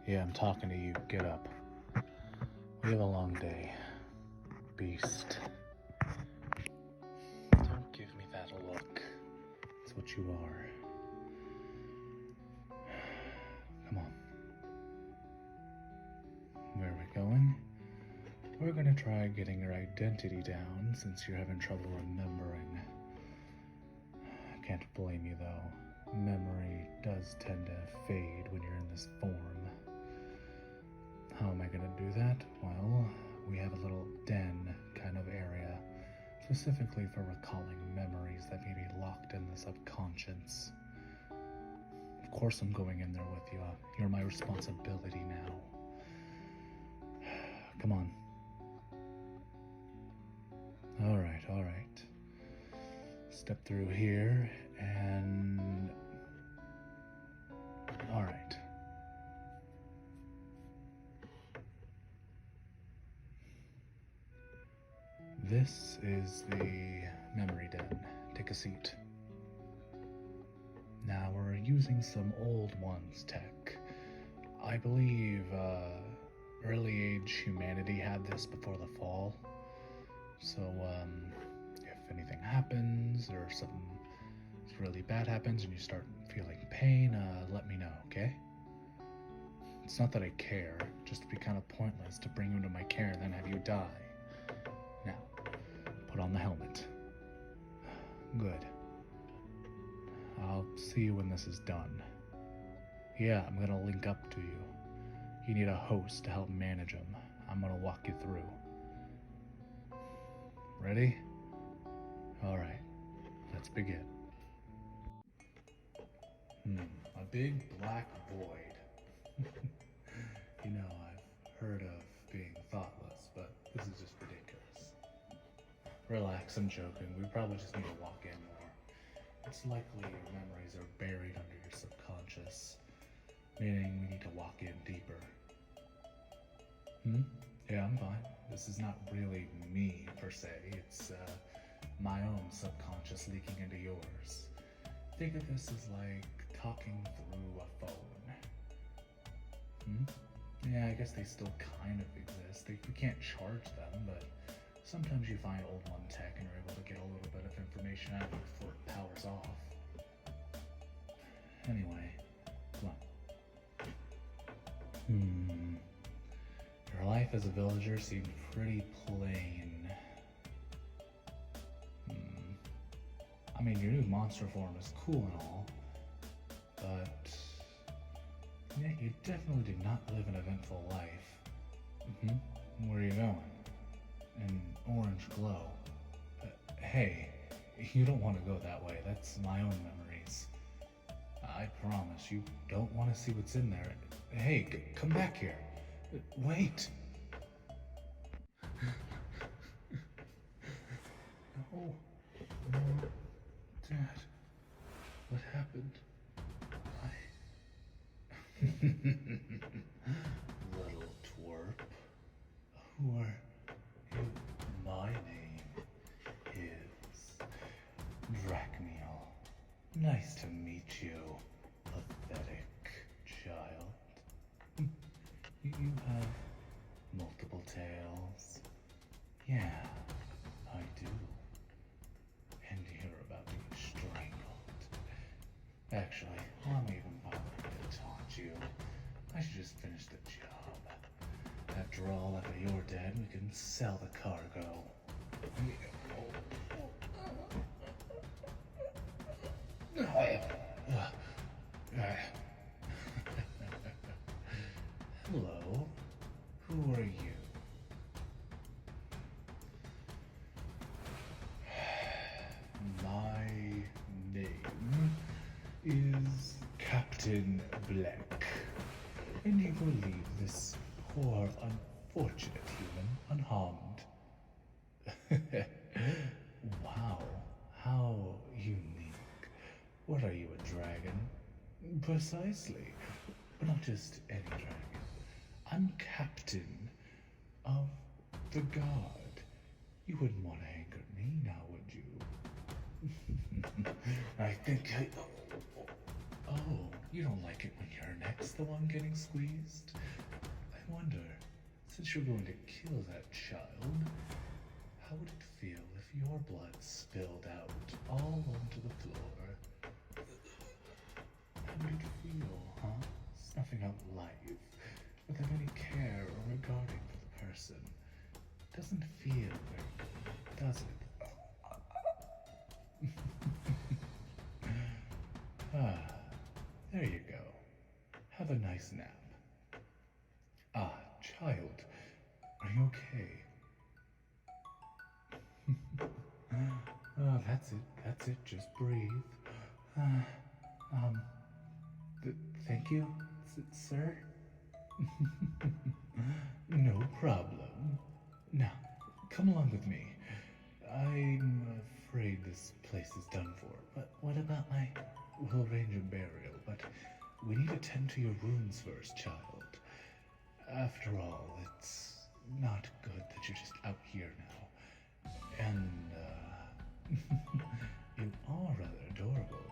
Yeah, I'm talking to you. Get up. We have a long day. Beast. Don't give me that look. It's what you are. Come on. Where are we going? We're gonna try getting your identity down since you're having trouble remembering. I can't blame you though. Memory does tend to fade when you're in this form. How am I gonna do that? Well, we have a little den kind of area, specifically for recalling memories that may be locked in the subconscious. Of course I'm going in there with you. You're my responsibility now. Come on. All right. Step through here and... All right. This is the memory den. Take a seat. Now we're using some old ones tech. I believe early age humanity had this before the fall. So if anything happens or something really bad happens and you start feeling pain, let me know, okay? It's not that I care, just it'd be kind of pointless to bring you into my care and then have you die. Now, put on the helmet. Good. I'll see you when this is done. Yeah, I'm gonna link up to you. You need a host to help manage them. I'm gonna walk you through. Ready? Alright, let's begin. A big black void. You know, I've heard of being thoughtless, but this is just ridiculous. Relax, I'm joking. We probably just need to walk in more. It's likely your memories are buried under your subconscious, meaning we need to walk in deeper. Yeah, I'm fine. This is not really me, per se. It's my own subconscious leaking into yours. Think of this as like talking through a phone. Yeah, I guess they still kind of exist. You can't charge them, but sometimes you find old one tech and you're able to get a little bit of information out of it before it powers off. Anyway, come on. Your life as a villager seemed pretty plain. I mean, your new monster form is cool and all, but yeah, you definitely did not live an eventful life. Where are you going? An orange glow. Hey, you don't want to go that way. That's my own memories. I promise you don't want to see what's in there. Hey, come back here. Wait. No. Dad, what happened? Little twerp. Who are you? My name is Drachmiel. Nice to meet you, pathetic child. You have multiple tails. Yeah, I do. And you're about to get strangled. Actually, I'm even bothering to taunt you. I should just finish the job. After all, after you're dead, we can sell the cargo. Hello, who are you? My name is Captain Black, and you will leave this poor, unfortunate human unharmed. Wow, how unique. What are you, a dragon? Precisely, but not just any dragon. I'm captain of the guard. You wouldn't want to anger me now, would you? I think I... Oh, You don't like it when your neck's the one getting squeezed? I wonder, since you're going to kill that child, how would it feel if your blood spilled out all onto the floor? How would it feel, huh? Snuffing out life without any care or regarding for the person. Doesn't feel very good, does it? Ah, there you go. Have a nice nap. Ah, child, are you okay? Oh, that's it, just breathe. Uh, um, thank you, sir? No problem. Now, come along with me. I'm afraid this place is done for, but what about we'll arrange a burial, but we need to tend to your wounds first, child. After all, it's not good that you're just out here now. And, you are rather adorable.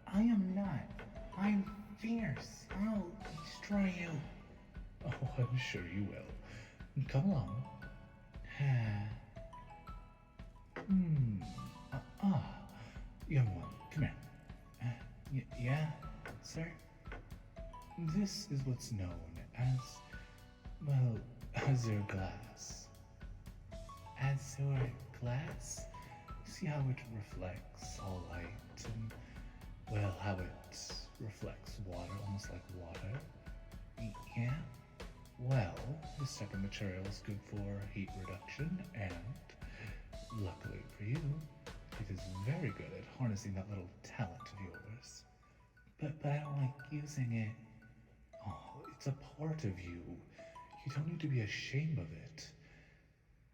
I am not. I'm fierce. I'll destroy you. Oh, I'm sure you will. Come along. Young one, come here. Yeah, sir? This is what's known as, well, azure glass. Azure glass? See how it reflects all light and, well, how it reflects water, almost like water? Yeah? Well, this type of material is good for heat reduction, and luckily for you, it is very good at harnessing that little talent of yours. But I don't like using it. Oh, it's a part of you. You don't need to be ashamed of it.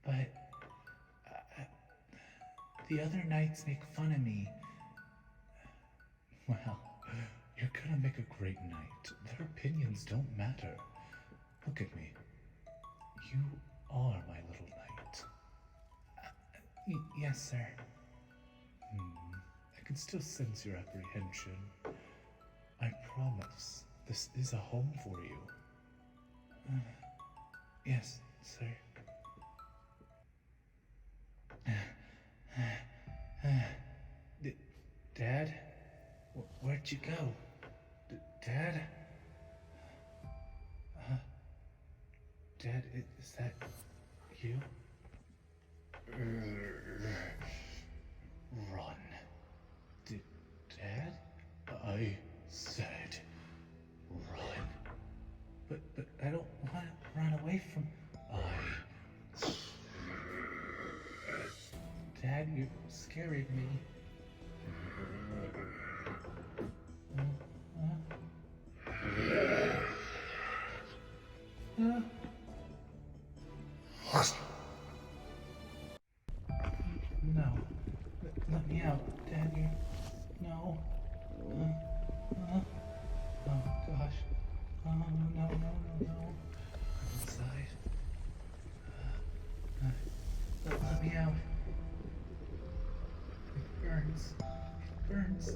But the other knights make fun of me. Well, you're gonna make a great knight. Their opinions don't matter. Look at me. You are my little knight. Yes, sir. I can still sense your apprehension. I promise, this is a home for you. Yes, sir. Dad? Where'd you go? Dad? Dad, is that you? Run. Dad? I said run. But I don't want to run away from... Dad, you're scaring me. No. Let me out, Dad. No. Oh, gosh. Oh, no. Inside. Let me out. It burns.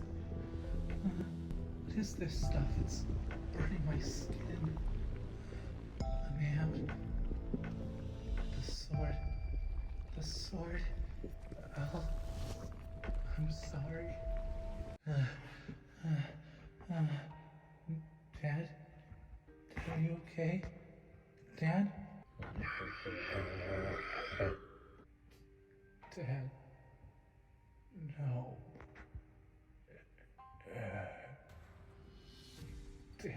What is this stuff? It's burning my skin. Let me out. The sword. Al, I'm sorry. Dad? Are you okay? Dad? Dad? No. Damn it.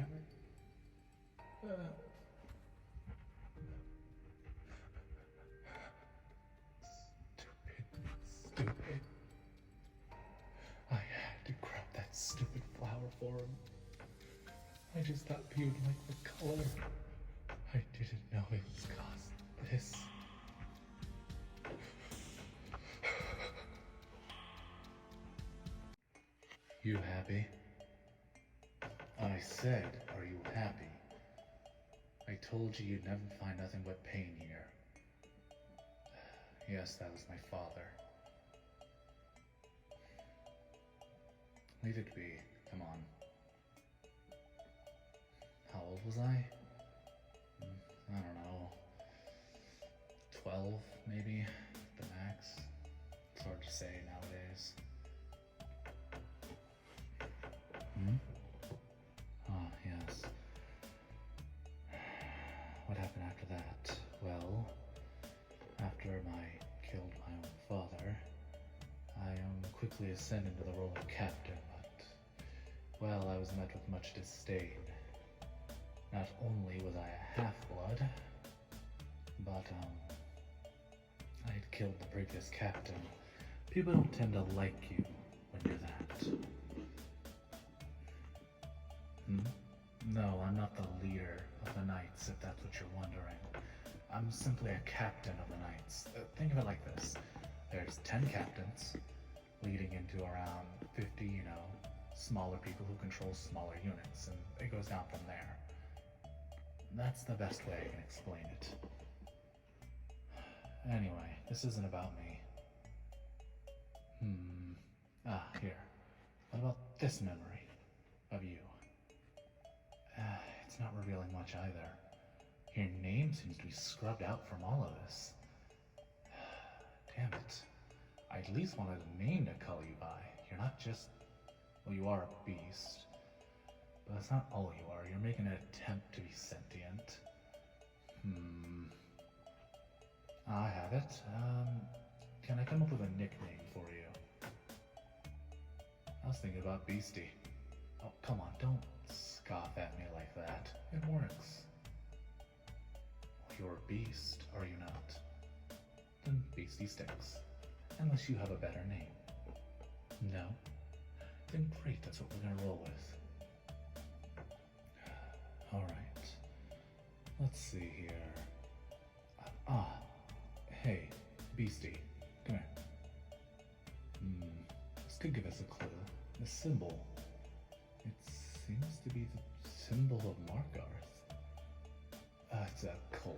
Stupid. I had to grab that stupid flower for him. I just thought he would like the color. I didn't know it was caused this. You happy? I said, are you happy? I told you you'd never find nothing but pain here. Yes, that was my father. Leave it be. Come on. old was I? I don't know. 12, maybe, the max. It's hard to say nowadays. Ah, yes. What happened after that? Well, after I killed my own father, I quickly ascended to the role of captain, but, well, I was met with much disdain. Not only was I a half-blood, but, I had killed the previous captain. People don't tend to like you when you're that. No, I'm not the leader of the Knights, if that's what you're wondering. I'm simply a captain of the Knights. Think of it like this. There's 10 captains, leading into around 50, smaller people who control smaller units, and it goes down from there. That's the best way I can explain it. Anyway, this isn't about me. Here. What about this memory of you? It's not revealing much either. Your name seems to be scrubbed out from all of this. Damn it. I at least wanted a name to call you by. You're not just... Well, you are a beast. But that's not all you are. You're making an attempt to be sentient. I have it. Can I come up with a nickname for you? I was thinking about Beastie. Oh, come on, don't scoff at me like that. It works. You're a beast, are you not? Then Beastie sticks. Unless you have a better name. No? Then great, that's what we're gonna roll with. Alright. Let's see here. Hey, Beastie, come here. This could give us a clue. The symbol. It seems to be the symbol of Markarth. It's a cult.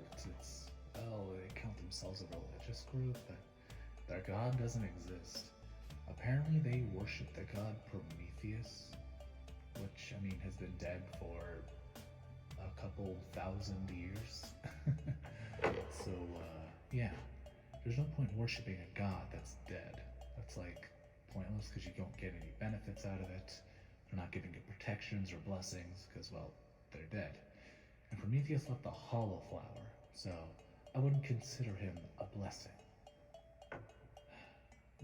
They count themselves a religious group, but their god doesn't exist. Apparently they worship the god Prometheus, which, has been dead for a couple thousand years. So, yeah. There's no point in worshiping a god that's dead. That's, pointless because you don't get any benefits out of it. They're not giving you protections or blessings because, well, they're dead. And Prometheus left the hollow flower, so I wouldn't consider him a blessing.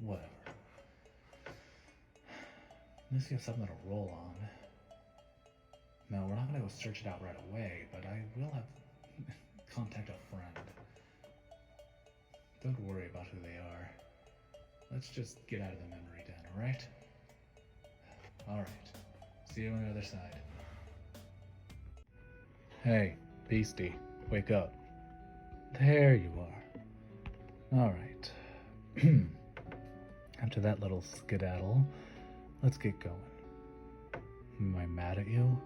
Whatever. At least you have something to roll on. No, we're not gonna go search it out right away, but I will have contact a friend. Don't worry about who they are. Let's just get out of the memory den, alright? Alright. See you on the other side. Hey, Beastie, wake up. There you are. Alright. After that little skedaddle, let's get going. Am I mad at you?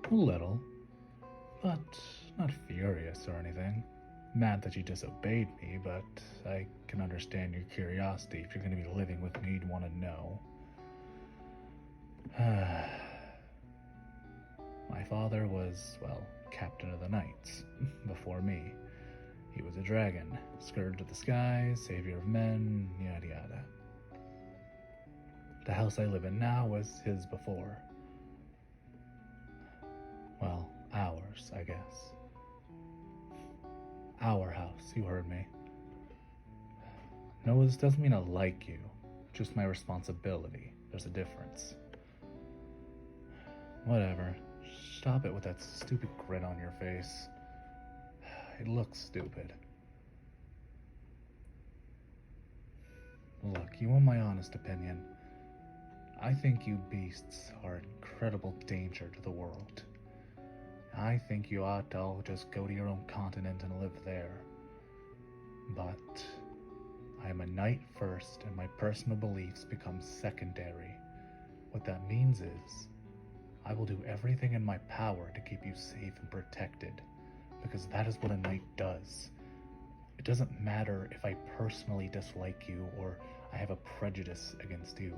A little. But not furious or anything. Mad that you disobeyed me, but I can understand your curiosity. If you're going to be living with me, you'd want to know. My father was, well, captain of the Knights, before me. He was a dragon, scourge of the skies, savior of men, yada yada. The house I live in now was his before. Well, ours, I guess. Our house, you heard me. No, this doesn't mean I like you. Just my responsibility. There's a difference. Whatever. Stop it with that stupid grin on your face. It looks stupid. Look, you want my honest opinion. I think you beasts are an incredible danger to the world. I think you ought to all just go to your own continent and live there. But I am a knight first, and my personal beliefs become secondary. What that means is, I will do everything in my power to keep you safe and protected, because that is what a knight does. It doesn't matter if I personally dislike you or I have a prejudice against you.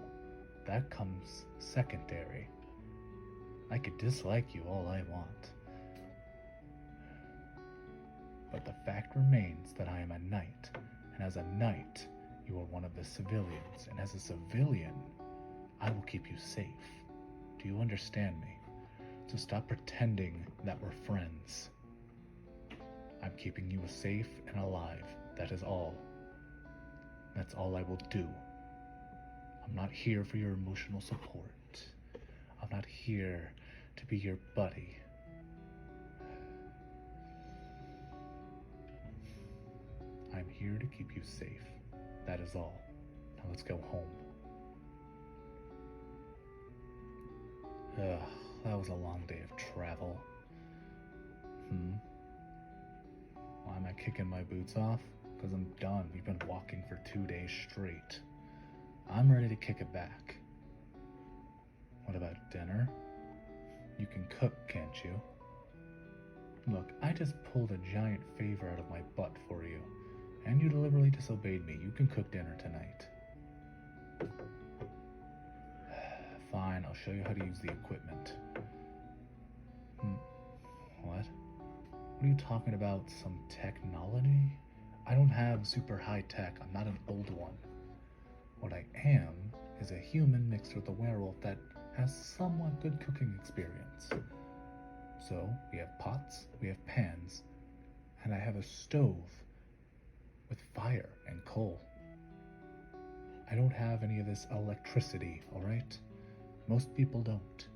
That comes secondary. I could dislike you all I want, but the fact remains that I am a knight, and as a knight, you are one of the civilians, and as a civilian, I will keep you safe. Do you understand me? So stop pretending that we're friends. I'm keeping you safe and alive. That is all. That's all I will do. I'm not here for your emotional support. I'm not here to be your buddy. I'm here to keep you safe. That is all. Now let's go home. Ugh, that was a long day of travel. Why am I kicking my boots off? Because I'm done. We've been walking for 2 days straight. I'm ready to kick it back. What about dinner? You can cook, can't you? Look, I just pulled a giant favor out of my butt for you, and you deliberately disobeyed me. You can cook dinner tonight. Fine, I'll show you how to use the equipment. What? What are you talking about? Some technology? I don't have super high tech. I'm not an old one. What I am is a human mixed with a werewolf that has somewhat good cooking experience. So, we have pots, we have pans, and I have a stove with fire and coal. I don't have any of this electricity, alright? Most people don't.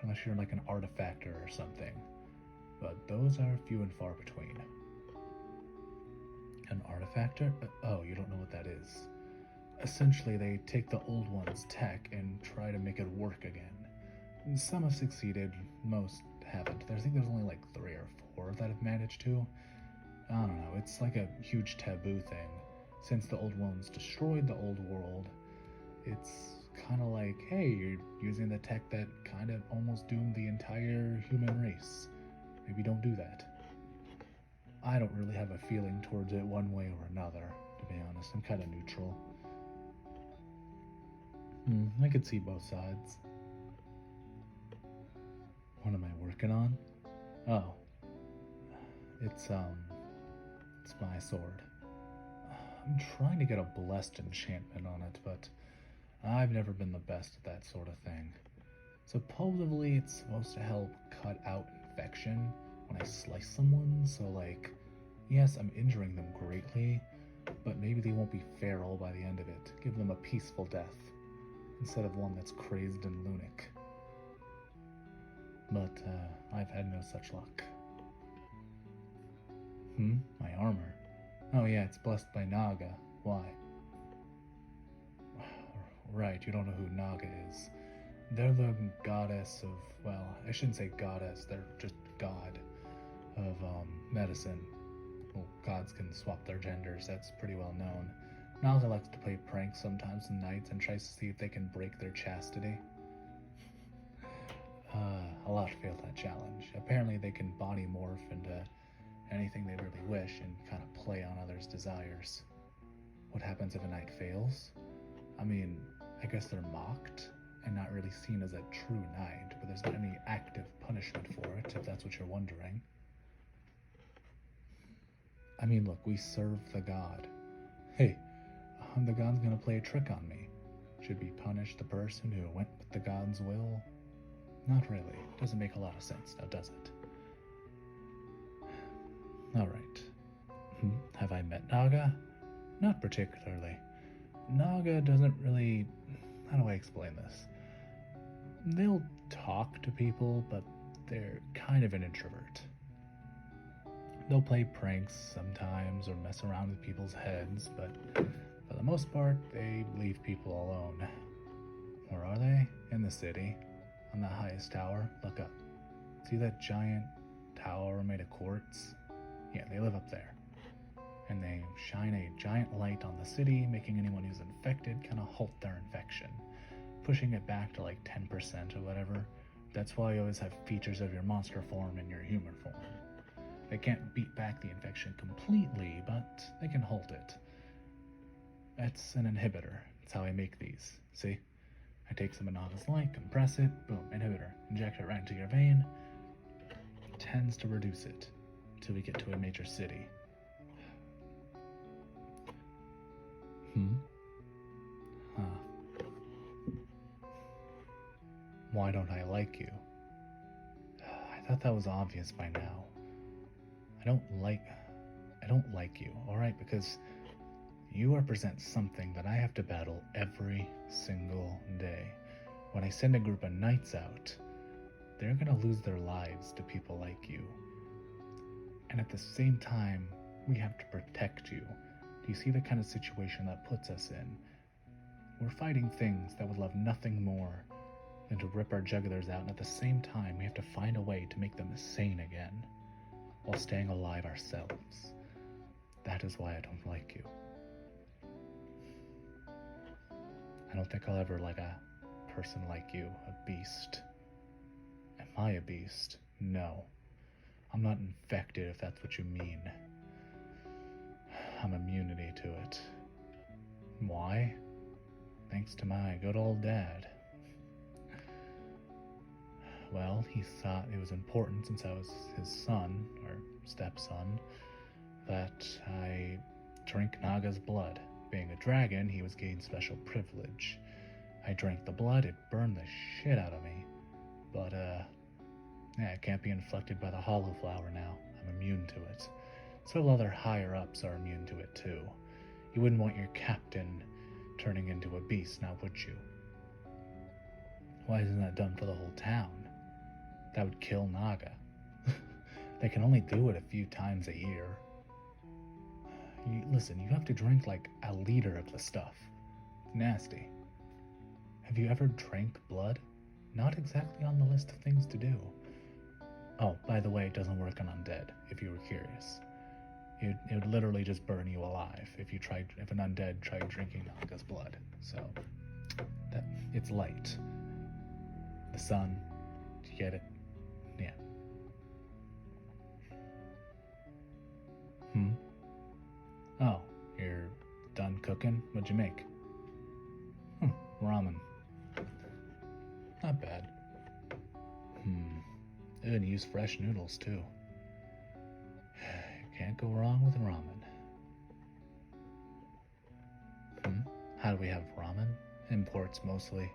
Unless you're like an artifactor or something. But those are few and far between. An artifactor? Oh, you don't know what that is. Essentially, they take the old one's tech and try to make it work again. Some have succeeded, most haven't. I think there's only like 3 or 4 that have managed to. I don't know, it's like a huge taboo thing. Since the old ones destroyed the old world, it's kind of like, hey, you're using the tech that kind of almost doomed the entire human race. Maybe don't do that. I don't really have a feeling towards it one way or another, to be honest. I'm kind of neutral. I could see both sides. What am I working on? Oh. It's my sword. I'm trying to get a blessed enchantment on it, but I've never been the best at that sort of thing. Supposedly it's supposed to help cut out infection when I slice someone, so like, yes, I'm injuring them greatly, but maybe they won't be feral by the end of it. Give them a peaceful death, instead of one that's crazed and lunatic. But, I've had no such luck. My armor? Oh yeah, it's blessed by Naga. Why? Right, you don't know who Naga is. They're the goddess of, well, I shouldn't say goddess, they're just god of, medicine. Well, gods can swap their genders, that's pretty well known. Naga likes to play pranks sometimes in nights and tries to see if they can break their chastity. A lot failed that challenge. Apparently they can body morph into anything they really wish and kind of play on others' desires. What happens if a knight fails? I mean, I guess they're mocked and not really seen as a true knight, but there's not any active punishment for it, if that's what you're wondering. I mean, look, we serve the god. Hey, the god's gonna play a trick on me. Should we punish the person who went with the god's will? Not really. Doesn't make a lot of sense, now does it? Alright. Have I met Naga? Not particularly. Naga doesn't really... How do I explain this? They'll talk to people, but they're kind of an introvert. They'll play pranks sometimes or mess around with people's heads, but for the most part, they leave people alone. Where are they? In the city. On the highest tower. Look up. See that giant tower made of quartz? Yeah, they live up there. And they shine a giant light on the city, making anyone who's infected kind of halt their infection, pushing it back to like 10% or whatever. That's why you always have features of your monster form and your human form. They can't beat back the infection completely, but they can halt it. That's an inhibitor. That's how I make these. See? I take some of Naga's light, compress it, boom, inhibitor. Inject it right into your vein. It tends to reduce it. till we get to a major city. Huh. Why don't I like you? I thought that was obvious by now. I don't like you, alright? Because you represent something that I have to battle every single day. When I send a group of knights out, they're gonna lose their lives to people like you. And at the same time, we have to protect you. Do you see the kind of situation that puts us in? We're fighting things that would love nothing more than to rip our jugglers out, and at the same time, we have to find a way to make them sane again, while staying alive ourselves. That is why I don't like you. I don't think I'll ever like a person like you, a beast. Am I a beast? No. I'm not infected, if that's what you mean. I'm immunity to it. Why? Thanks to my good old dad. Well, he thought it was important, since I was his son, or stepson, that I drink Naga's blood. Being a dragon, he was gained special privilege. I drank the blood, it burned the shit out of me. But, yeah, it can't be infected by the hollow flower now. I'm immune to it. Several other higher-ups are immune to it, too. You wouldn't want your captain turning into a beast, now would you? Why isn't that done for the whole town? That would kill Naga. They can only do it a few times a year. Listen, you have to drink like a liter of the stuff. It's nasty. Have you ever drank blood? Not exactly on the list of things to do. Oh, by the way, it doesn't work on undead, if you were curious. It would literally just burn you alive if an undead tried drinking Naga's blood. So, it's light. The sun, do you get it? Yeah. Oh, you're done cooking? What'd you make? Ramen. Not bad. And use fresh noodles, too. Can't go wrong with ramen. How do we have ramen? Imports, mostly.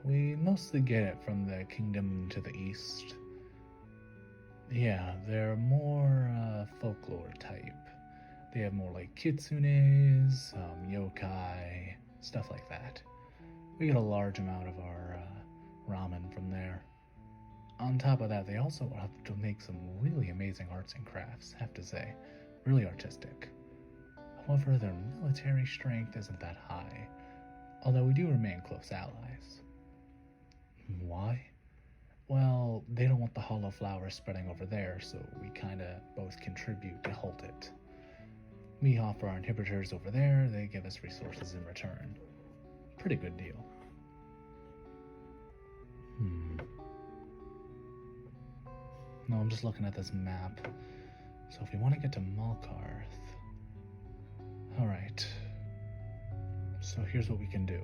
We mostly get it from the kingdom to the east. Yeah, they're more folklore type. They have more like kitsunes, yokai, stuff like that. We get a large amount of our ramen from there. On top of that, they also have to make some really amazing arts and crafts, have to say. Really artistic. However, their military strength isn't that high, although we do remain close allies. Why? Well, they don't want the hollow flower spreading over there, so we kinda both contribute to halt it. We offer our inhibitors over there, they give us resources in return. Pretty good deal. No, I'm just looking at this map. So if we want to get to Malkarth... Alright. So here's what we can do.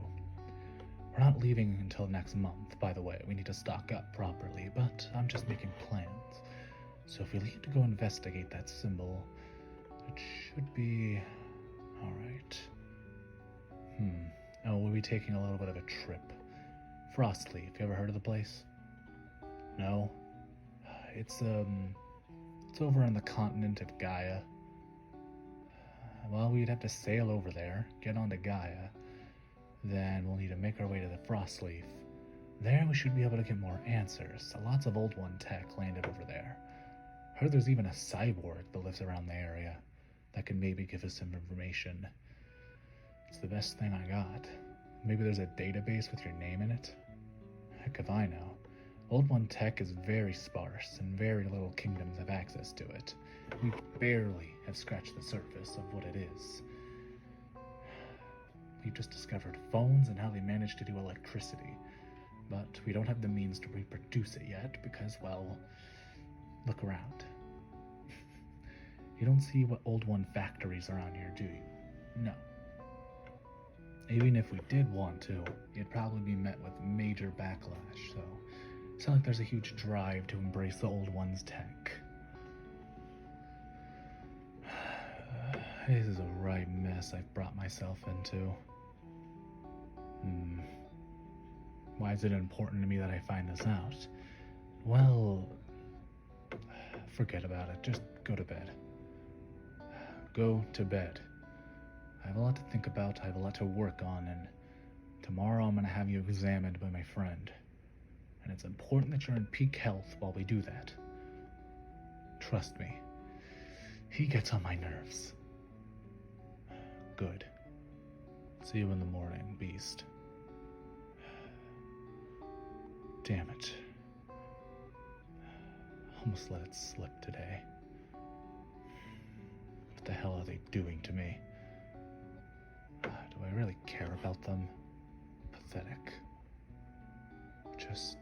We're not leaving until next month, by the way. We need to stock up properly, but I'm just making plans. So if we leave to go investigate that symbol, it should be... Alright. Oh, we'll be taking a little bit of a trip. Frostleaf, you ever heard of the place? No? It's over on the continent of Gaia. Well, we'd have to sail over there, get onto Gaia. Then we'll need to make our way to the Frostleaf. There we should be able to get more answers. Lots of Old One tech landed over there. Heard there's even a cyborg that lives around the area that could maybe give us some information. It's the best thing I got. Maybe there's a database with your name in it? Heck if I know. Old One tech is very sparse, and very little kingdoms have access to it. We barely have scratched the surface of what it is. We've just discovered phones and how they manage to do electricity, but we don't have the means to reproduce it yet because, well, look around. You don't see what Old One factories around here, do you? No. Even if we did want to, it'd probably be met with major backlash, so it's not like there's a huge drive to embrace the Old One's tech. mess I've brought myself into. Why is it important to me that I find this out? Well, forget about it. Just go to bed. Go to bed. I have a lot to think about, I have a lot to work on, and tomorrow I'm going to have you examined by my friend. And it's important that you're in peak health while we do that. Trust me. He gets on my nerves. Good. See you in the morning, Beast. Damn it. Almost let it slip today. What the hell are they doing to me? Do I really care about them? Pathetic. Just